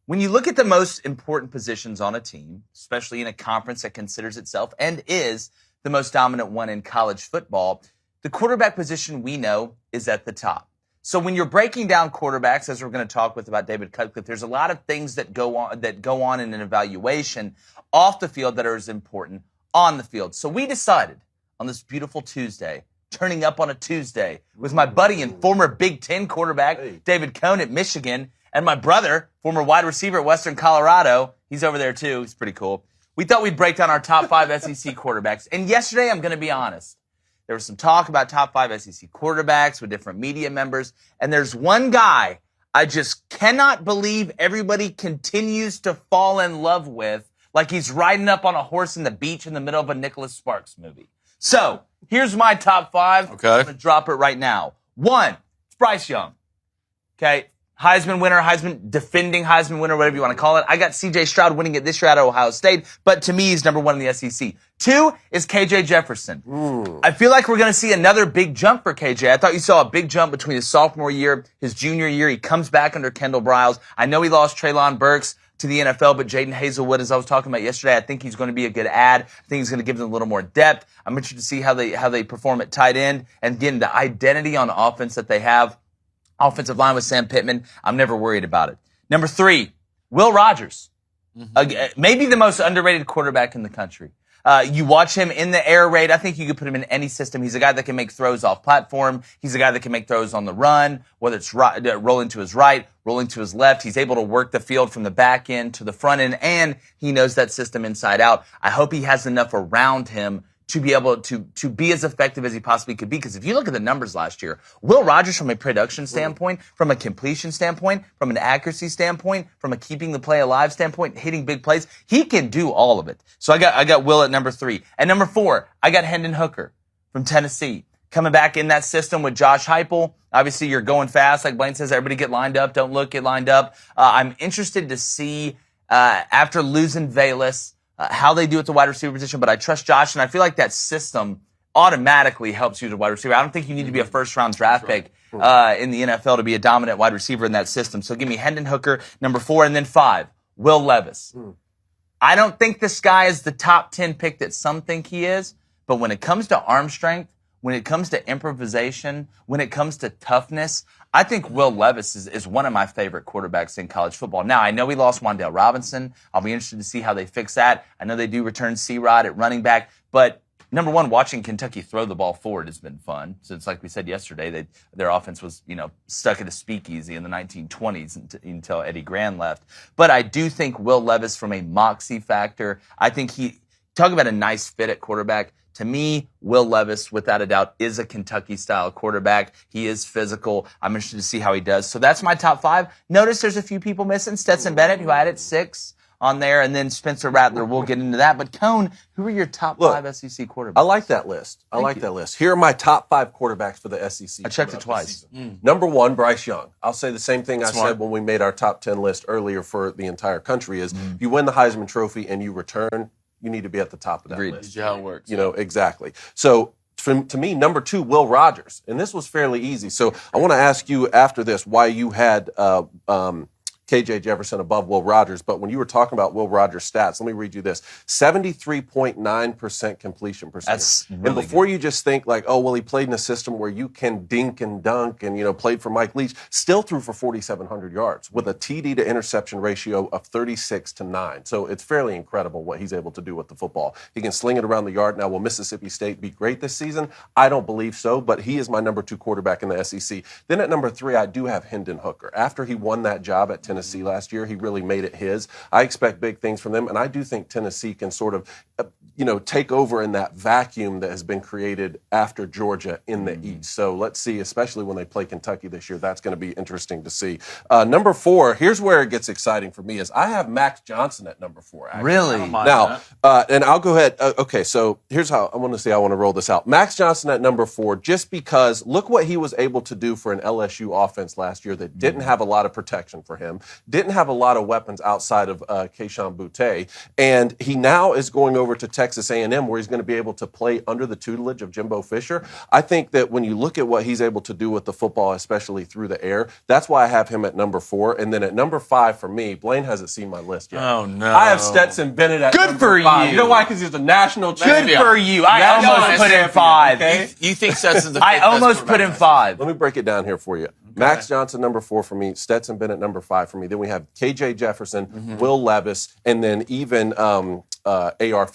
When you look at the most important positions on a team, especially in a conference that considers itself and is the most dominant one in college football, the quarterback position we know is at the top. So when you're breaking down quarterbacks, as we're going to talk about David Cutcliffe, there's a lot of things that go on in an evaluation off the field that are as important on the field. So we decided on this beautiful Tuesday, turning up on a Tuesday, with my buddy and former Big Ten quarterback, David Cohn at Michigan, and my brother, former wide receiver at Western Colorado. He's over there too. He's pretty cool. We thought we'd break down our top 5 SEC quarterbacks. And yesterday, I'm going to be honest, there was some talk about top 5 SEC quarterbacks with different media members. And there's one guy I just cannot believe everybody continues to fall in love with, like he's riding up on a horse in the beach in the middle of a Nicholas Sparks movie. So here's my top 5. Okay. I'm going to drop it right now. 1, it's Bryce Young. Okay. Heisman winner, defending Heisman winner, whatever you want to call it. I got C.J. Stroud winning it this year out of Ohio State, but to me, he's number 1 in the SEC. 2 is K.J. Jefferson. I feel like we're going to see another big jump for K.J. I thought you saw a big jump between his sophomore year, his junior year. He comes back under Kendall Briles. I know he lost Treylon Burks to the NFL, but Jaden Hazelwood, as I was talking about yesterday, I think he's going to be a good add. I think he's going to give them a little more depth. I'm interested to see how they perform at tight end, and again, the identity on offense that they have. Offensive line with Sam Pittman, I'm never worried about it. Number 3, Will Rogers. Maybe the most underrated quarterback in the country. You watch him in the air raid. I think you could put him in any system. He's a guy that can make throws off platform. He's a guy that can make throws on the run, whether it's rolling to his right, rolling to his left. He's able to work the field from the back end to the front end, and he knows that system inside out. I hope he has enough around him to be able to be as effective as he possibly could be. Because if you look at the numbers last year, Will Rogers, from a production standpoint, from a completion standpoint, from an accuracy standpoint, from a keeping the play alive standpoint, hitting big plays, he can do all of it. So I got Will at number 3. And number 4, I got Hendon Hooker from Tennessee. Coming back in that system with Josh Heupel. Obviously, you're going fast. Like Blaine says, everybody get lined up. Don't look, get lined up. I'm interested to see, after losing Velas, how they do at the wide receiver position, but I trust Josh, and I feel like that system automatically helps you as a wide receiver. I don't think you need to be a first-round draft pick in the NFL to be a dominant wide receiver in that system. So give me Hendon Hooker, number 4, and then 5, Will Levis. I don't think this guy is the top 10 pick that some think he is, but when it comes to arm strength, when it comes to improvisation, when it comes to toughness, I think Will Levis is one of my favorite quarterbacks in college football. Now, I know we lost Wan'Dale Robinson. I'll be interested to see how they fix that. I know they do return C-Rod at running back. But, number 1, watching Kentucky throw the ball forward has been fun. Since, like we said yesterday, their offense was, stuck at a speakeasy in the 1920s until Eddie Gran left. But I do think Will Levis, from a moxie factor, I think talk about a nice fit at quarterback. To me, Will Levis, without a doubt, is a Kentucky-style quarterback. He is physical. I'm interested to see how he does. So that's my top 5. Notice there's a few people missing. Stetson Bennett, who I had at 6 on there, and then Spencer Rattler. We'll get into that. But, Cone, who are your top 5 SEC quarterbacks? I like that list. That list. Here are my top 5 quarterbacks for the SEC. I checked it twice. Number 1, Bryce Young. I'll say the same thing I said when we made our top 10 list earlier for the entire country is if you win the Heisman Trophy and you return, you need to be at the top of that list. How it works. Exactly. So to me, number 2, Will Rogers. And this was fairly easy. So I want to ask you after this why you had K.J. Jefferson above Will Rogers. But when you were talking about Will Rogers' stats, let me read you this. 73.9% completion percentage. That's really and before good. you just think like, oh, well, he played in a system where you can dink and dunk and, played for Mike Leach, still threw for 4,700 yards with a TD to interception ratio of 36-9. So it's fairly incredible what he's able to do with the football. He can sling it around the yard. Now, will Mississippi State be great this season? I don't believe so, but he is my number 2 quarterback in the SEC. Then at number 3, I do have Hinden Hooker. After he won that job at Tennessee last year, he really made it his. I expect big things from them, and I do think Tennessee can sort of, take over in that vacuum that has been created after Georgia in the East. So let's see, especially when they play Kentucky this year, that's going to be interesting to see. Number 4, here's where it gets exciting for me, is I have Max Johnson at number 4. Actually. Really? Now, and I'll go ahead. Okay, so here's how I want to roll this out. Max Johnson at number 4, just because look what he was able to do for an LSU offense last year that didn't have a lot of protection for him. didn't have a lot of weapons outside of Keyshawn Boutte, and he now is going over to Texas A&M where he's going to be able to play under the tutelage of Jimbo Fisher. I think that when you look at what he's able to do with the football, especially through the air, that's why I have him at number 4. And then at number 5 for me, Blaine hasn't seen my list yet. Oh, no. I have Stetson Bennett at Good number for 5. you. You know why? Because he's a national champion. Good for you. I National almost put in champion, 5. okay? You think Stetson's the I fifth best almost put in quarterback? 5. Let me break it down here for you. Max Johnson, number 4 for me. Stetson Bennett, number 5 for me. Then we have KJ Jefferson, Will Levis, and then even AR,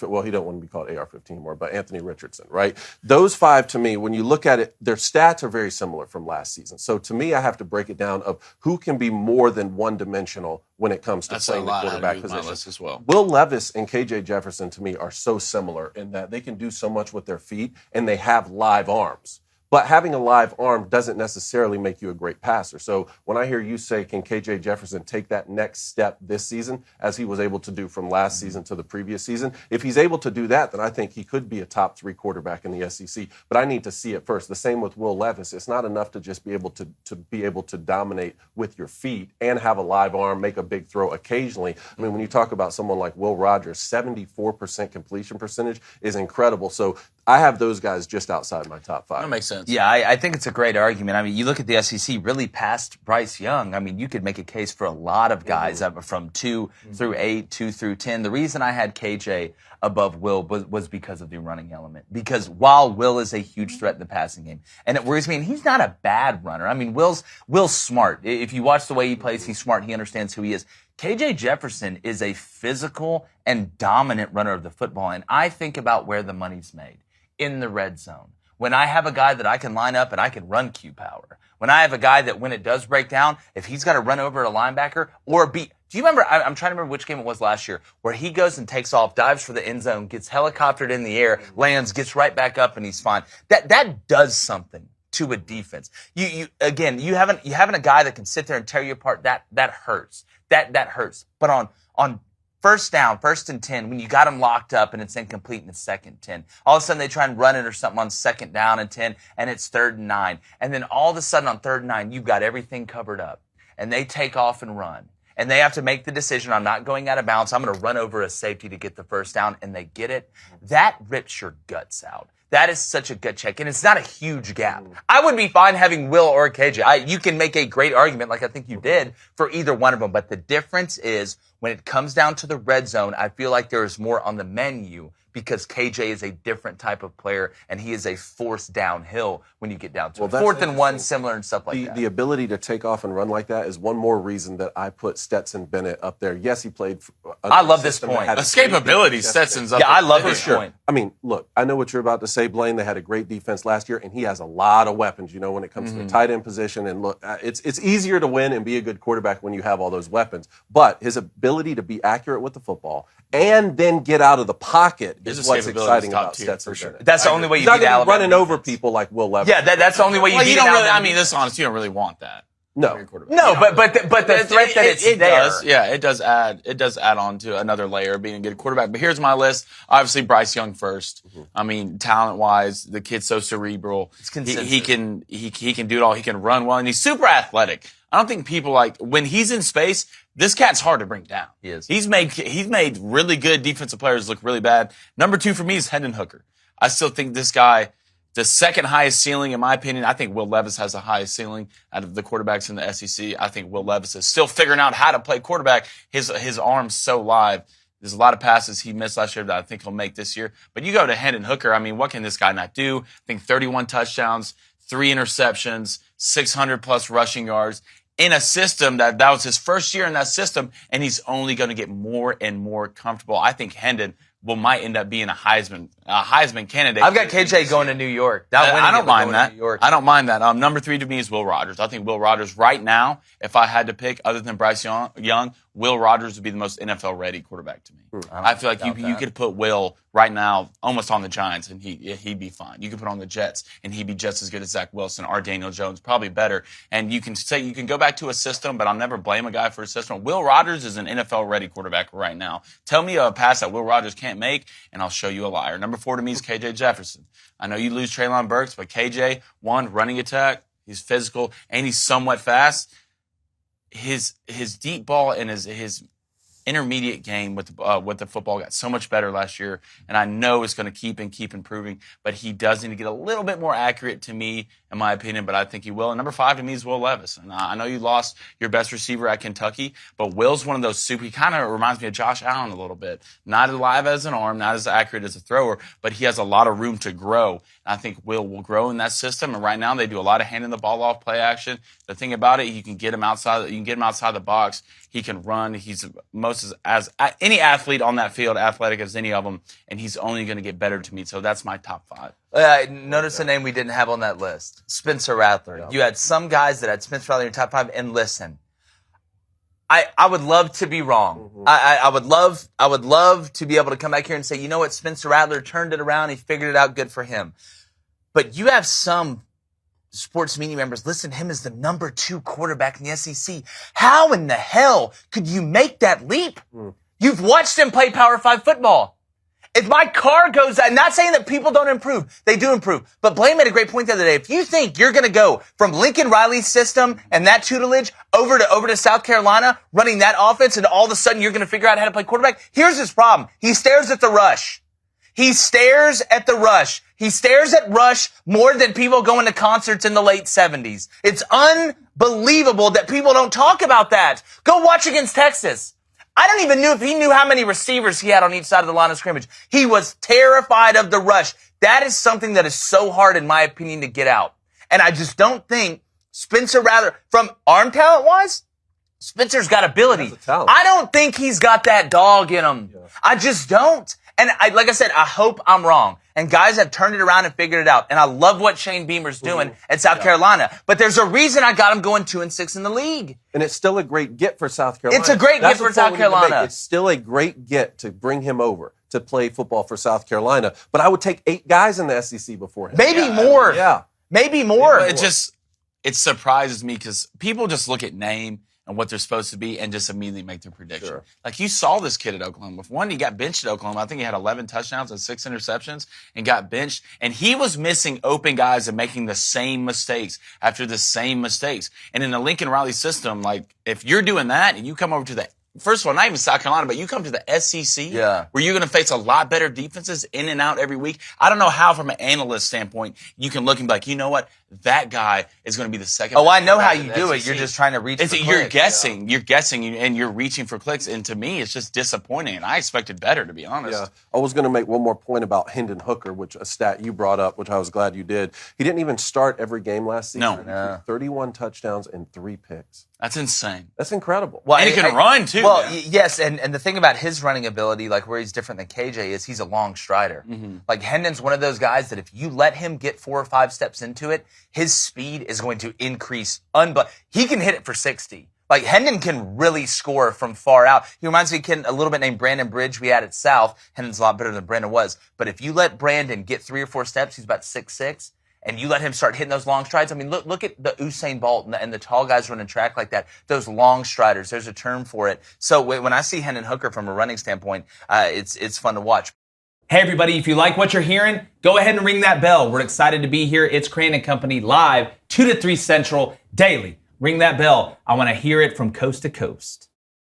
well, he don't want to be called AR-15 anymore, but Anthony Richardson, right? Those 5 to me, when you look at it, their stats are very similar from last season. So to me, I have to break it down of who can be more than one-dimensional when it comes to playing the quarterback position. As well. Will Levis and KJ Jefferson, to me, are so similar in that they can do so much with their feet and they have live arms. But having a live arm doesn't necessarily make you a great passer. So when I hear you say, can KJ Jefferson take that next step this season, as he was able to do from last season to the previous season? If he's able to do that, then I think he could be a top 3 quarterback in the SEC. But I need to see it first. The same with Will Levis. It's not enough to just be able to dominate with your feet and have a live arm, make a big throw occasionally. I mean, when you talk about someone like Will Rogers, 74% completion percentage is incredible. So I have those guys just outside my top 5. That makes sense. Yeah, I think it's a great argument. I mean, you look at the SEC really past Bryce Young. I mean, you could make a case for a lot of guys from 2 through 8, 2 through 10. The reason I had KJ above Will was because of the running element. Because while Will is a huge threat in the passing game, and it worries me, and he's not a bad runner. I mean, Will's smart. If you watch the way he plays, he's smart. He understands who he is. KJ Jefferson is a physical and dominant runner of the football, and I think about where the money's made. In the red zone. When I have a guy that I can line up and I can run Q power. When I have a guy that when it does break down, if he's got to run over a linebacker or do you remember, I'm trying to remember which game it was last year, where he goes and takes off, dives for the end zone, gets helicoptered in the air, lands, gets right back up, and he's fine. That does something to a defense. You having a guy that can sit there and tear you apart, that hurts. That hurts. But on first down, 1st and 10, when you got them locked up and it's incomplete in the 2nd 10. All of a sudden they try and run it or something on 2nd down and 10, and it's 3rd and 9. And then all of a sudden on 3rd and 9, you've got everything covered up. And they take off and run. And they have to make the decision, I'm not going out of bounds, I'm going to run over a safety to get the first down, and they get it. That rips your guts out. That is such a gut check, and it's not a huge gap. I would be fine having Will or KJ. You can make a great argument, like I think you did, for either one of them. But the difference is when it comes down to the red zone, I feel like there is more on the menu because KJ is a different type of player, and he is a force downhill when you get down to it. 4th and 1, similar and stuff like that. The ability to take off and run like that is one more reason that I put Stetson Bennett up there. Yes, he played. I love this point. Escapability, Stetson's up there. Yeah, I love this point. I mean, look, I know what you're about to say, Blaine. They had a great defense last year, and he has a lot of weapons, when it comes to the tight end position. And look, it's easier to win and be a good quarterback when you have all those weapons. But his ability to be accurate with the football and then get out of the pocket is what's exciting about Stetson Bennett. That's the only way you He's not beat gonna be Alabama running over people like Will Levis. Yeah, that's the only way you beat you don't Alabama. really, I mean, this is honest, you don't really want that. No, but the threat that it's there. Does, yeah, it does add on to another layer of being a good quarterback. But here's my list. Obviously, Bryce Young first. I mean, talent-wise, the kid's so cerebral. He can do it all. He can run well, and he's super athletic. I don't think people when he's in space, this cat's hard to bring down. He is. He's made really good defensive players look really bad. Number 2 for me is Hendon Hooker. I still think this guy, the second highest ceiling, in my opinion. I think Will Levis has the highest ceiling out of the quarterbacks in the SEC. I think Will Levis is still figuring out how to play quarterback. His arm's so live. There's a lot of passes he missed last year that I think he'll make this year. But you go to Hendon Hooker, I mean, what can this guy not do? I think 31 touchdowns, 3 interceptions, 600-plus rushing yards in a system that was his first year in that system, and he's only going to get more and more comfortable. I think Hendon might end up being a Heisman candidate. I've got KJ going to New York. I don't mind that. I don't mind that. Number 3 to me is Will Rogers. I think Will Rogers right now, if I had to pick other than Bryce Young, Will Rogers would be the most NFL-ready quarterback to me. I feel like you could put Will right now almost on the Giants, and he'd be fine. You could put on the Jets, and he'd be just as good as Zach Wilson or Daniel Jones, probably better. And you can say you can go back to a system, but I'll never blame a guy for a system. Will Rogers is an NFL-ready quarterback right now. Tell me a pass that Will Rogers can't make, and I'll show you a liar. Number 4 to me is KJ Jefferson. I know you lose Treylon Burks, but KJ, running attack, he's physical, and he's somewhat fast. his deep ball and his intermediate game with the football got so much better last year, and I know it's going to keep improving. But he does need to get a little bit more accurate, to me, in my opinion. But I think he will. And number 5 to me is Will Levis. And I know you lost your best receiver at Kentucky, but Will's one of those super. He kind of reminds me of Josh Allen a little bit. Not as live as an arm, not as accurate as a thrower, but he has a lot of room to grow. And I think will grow in that system. And right now they do a lot of handing the ball off, play action. The thing about it, you can get him outside. You can get him outside the box. He can run. He's as any athlete on that field, athletic as any of them, and he's only going to get better to me. So that's my top 5. Notice a name we didn't have on that list: Spencer Rattler. Yeah. You had some guys that had Spencer Rattler in your top 5, and listen, I would love to be wrong. Mm-hmm. I would love to be able to come back here and say, you know what, Spencer Rattler turned it around. He figured it out. Good for him. But you have some sports media members listen to him as the number 2 quarterback in the SEC. How in the hell could you make that leap? You've watched him play Power 5 football. If my car goes out, not saying that people don't improve, they do improve. But Blaine made a great point the other day. If you think you're going to go from Lincoln Riley's system and that tutelage over to South Carolina, running that offense, and all of a sudden you're going to figure out how to play quarterback, here's his problem. He stares at the rush. He stares at the rush. He stares at rush more than people going to concerts in the late 70s. It's unbelievable that people don't talk about that. Go watch against Texas. I don't even know if he knew how many receivers he had on each side of the line of scrimmage. He was terrified of the rush. That is something that is so hard, in my opinion, to get out. And I just don't think Spencer Rattler, from arm talent-wise, Spencer's got ability. I don't think he's got that dog in him. Yeah. I just don't. And like I said, I hope I'm wrong. And guys have turned it around and figured it out. And I love what Shane Beamer's doing at South Carolina. But there's a reason I got him going 2-6 in the league. And it's still a great get for South Carolina. It's a great get for South Carolina. It's still a great get to bring him over to play football for South Carolina. But I would take 8 guys in the SEC before him. Maybe more. Maybe more. It surprises me because people just look at name and what they're supposed to be and just immediately make their prediction. Sure. Like, you saw this kid at Oklahoma. One, he got benched at Oklahoma. I think he had 11 touchdowns and 6 interceptions and got benched. And he was missing open guys and making the same mistakes after the same mistakes. And in the Lincoln Riley system, like, if you're doing that and you come over to the first of all, not even South Carolina, but you come to the SEC where you're going to face a lot better defenses in and out every week. I don't know how, from an analyst standpoint, you can look and be like, you know what? That guy is going to be the second. Oh, I know how you do it. You're just trying to reach for clicks. You're guessing. You're guessing, and you're reaching for clicks. And to me, it's just disappointing. And I expected better, to be honest. Yeah. I was going to make one more point about Hinden Hooker, which a stat you brought up, which I was glad you did. He didn't even start every game last season. No. 31 touchdowns and 3 picks. That's insane. That's incredible. Well, and he can run, too. Well, yes, and the thing about his running ability, like where he's different than KJ, is he's a long strider. Mm-hmm. Like, Hendon's one of those guys that if you let him get 4 or 5 steps into it, his speed is going to increase. He can hit it for 60. Like, Hendon can really score from far out. He reminds me of a kid a little bit named Brandon Bridge we had at South. Hendon's a lot better than Brandon was. But if you let Brandon get 3 or 4 steps, he's about 6'6", and you let him start hitting those long strides. I mean, look at the Usain Bolt and the tall guys running track like that. Those long striders, there's a term for it. So when I see Hinden Hooker from a running standpoint, it's fun to watch. Hey everybody, if you like what you're hearing, go ahead and ring that bell. We're excited to be here. It's Crain and Company live 2 to 3 Central daily. Ring that bell. I want to hear it from coast to coast.